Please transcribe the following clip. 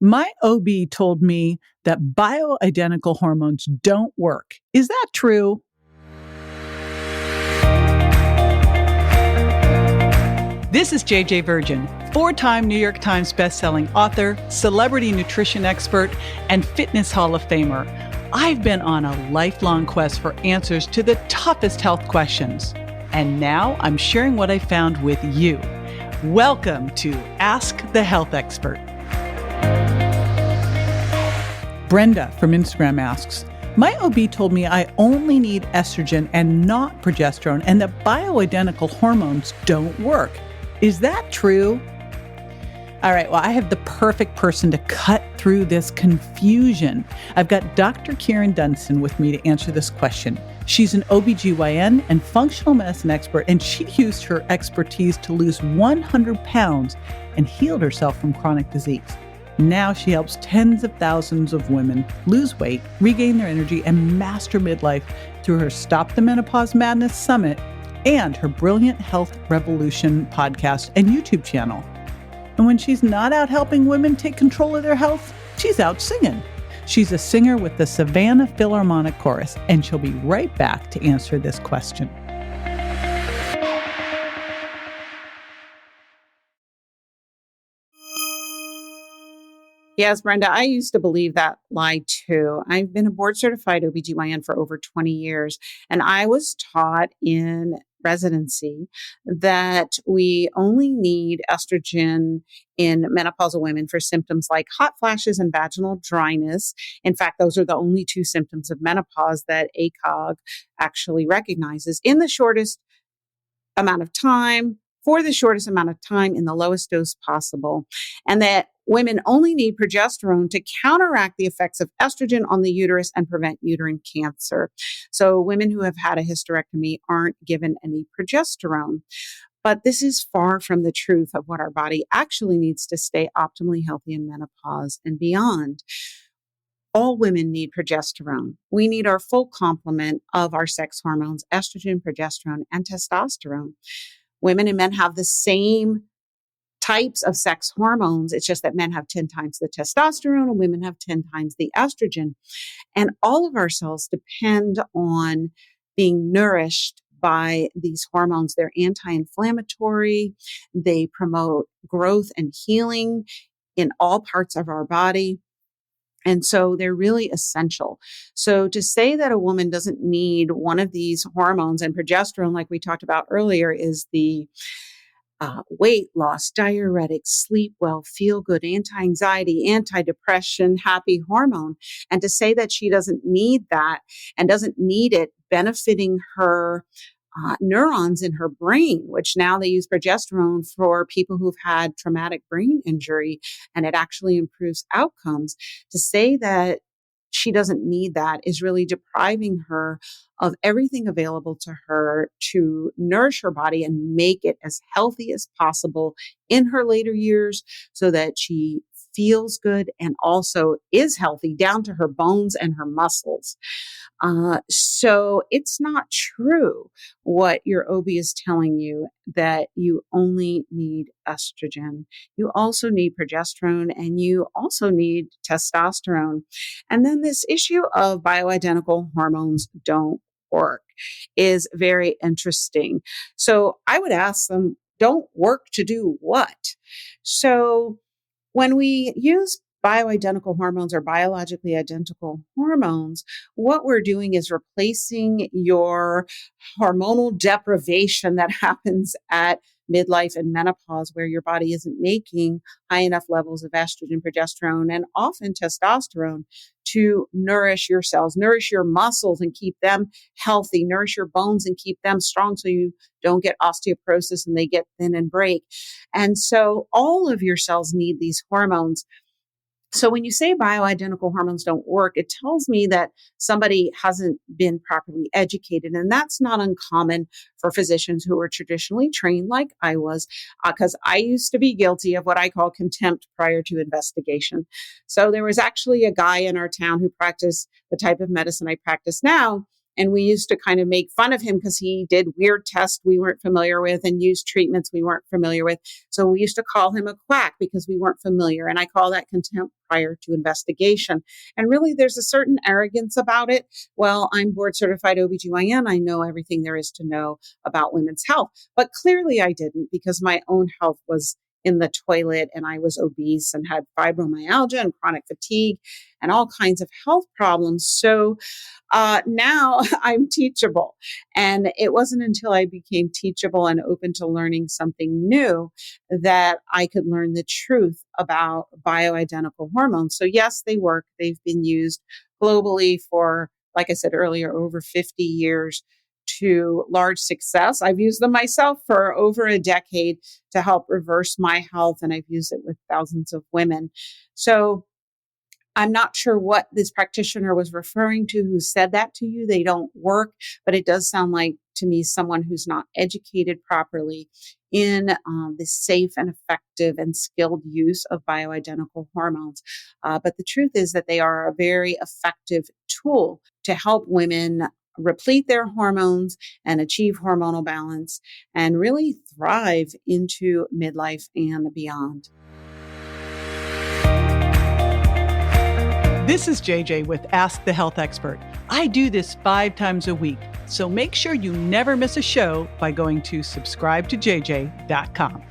My OB told me that bioidentical hormones don't work. Is that true? This is JJ Virgin, 4-time New York Times bestselling author, celebrity nutrition expert, and fitness Hall of Famer. I've been on a lifelong quest for answers to the toughest health questions. And now I'm sharing what I found with you. Welcome to Ask the Health Expert. Brenda from Instagram asks, my OB told me I only need estrogen and not progesterone, and that bioidentical hormones don't work. Is that true? All right, well, I have the perfect person to cut through this confusion. I've got Dr. Kyrin Dunston with me to answer this question. She's an OBGYN and functional medicine expert, and she used her expertise to lose 100 pounds and healed herself from chronic disease. Now she helps tens of thousands of women lose weight, regain their energy, and master midlife through her Stop the Menopause Madness Summit and her Brilliant Health Revolution podcast and YouTube channel. And when she's not out helping women take control of their health, she's out singing. She's a singer with the Savannah Philharmonic Chorus, and she'll be right back to answer this question. Yes, Brenda, I used to believe that lie too. I've been a board certified OBGYN for over 20 years, and I was taught in residency that we only need estrogen in menopausal women for symptoms like hot flashes and vaginal dryness. In fact, those are the only two symptoms of menopause that ACOG actually recognizes in the shortest amount of time, for the shortest amount of time in the lowest dose possible. And that women only need progesterone to counteract the effects of estrogen on the uterus and prevent uterine cancer. So women who have had a hysterectomy aren't given any progesterone. But this is far from the truth of what our body actually needs to stay optimally healthy in menopause and beyond. All women need progesterone. We need our full complement of our sex hormones, estrogen, progesterone, and testosterone. Women and men have the same types of sex hormones. It's just that men have 10 times the testosterone and women have 10 times the estrogen. And all of our cells depend on being nourished by these hormones. They're anti-inflammatory. They promote growth and healing in all parts of our body. And so they're really essential. So to say that a woman doesn't need one of these hormones, and progesterone, like we talked about earlier, is the weight loss, diuretic, sleep well, feel good, anti-anxiety, anti-depression, happy hormone. And to say that she doesn't need that and doesn't need it benefiting her neurons in her brain, which now they use progesterone for people who've had traumatic brain injury, and it actually improves outcomes. To say that she doesn't need that is really depriving her of everything available to her to nourish her body and make it as healthy as possible in her later years so that she feels good and also is healthy down to her bones and her muscles. So it's not true what your OB is telling you that you only need estrogen. You also need progesterone and you also need testosterone. And then this issue of bioidentical hormones don't work is very interesting. So I would ask them, don't work to do what? So when we use bioidentical hormones or biologically identical hormones, what we're doing is replacing your hormonal deprivation that happens at midlife and menopause, where your body isn't making high enough levels of estrogen, progesterone, and often testosterone to nourish your cells, nourish your muscles and keep them healthy, nourish your bones and keep them strong so you don't get osteoporosis and they get thin and break. And so all of your cells need these hormones. So when you say bioidentical hormones don't work, it tells me that somebody hasn't been properly educated. And that's not uncommon for physicians who are traditionally trained like I was, because I used to be guilty of what I call contempt prior to investigation. So there was actually a guy in our town who practiced the type of medicine I practice now. And we used to kind of make fun of him because he did weird tests we weren't familiar with and used treatments we weren't familiar with. So we used to call him a quack because we weren't familiar. And I call that contempt prior to investigation. And really, there's a certain arrogance about it. Well, I'm board certified OBGYN. I know everything there is to know about women's health. But clearly I didn't, because my own health was in the toilet and I was obese and had fibromyalgia and chronic fatigue and all kinds of health problems. So now I'm teachable. And it wasn't until I became teachable and open to learning something new that I could learn the truth about bioidentical hormones. So yes, they work. They've been used globally for, like I said earlier, over 50 years to large success. I've used them myself for over a decade to help reverse my health, and I've used it with thousands of women. So I'm not sure what this practitioner was referring to who said that to you. They don't work, but it does sound like to me someone who's not educated properly in the safe and effective and skilled use of bioidentical hormones. But the truth is that they are a very effective tool to help women replete their hormones and achieve hormonal balance and really thrive into midlife and beyond. This is JJ with Ask the Health Expert. I do this 5 times a week, so make sure you never miss a show by going to subscribetojj.com.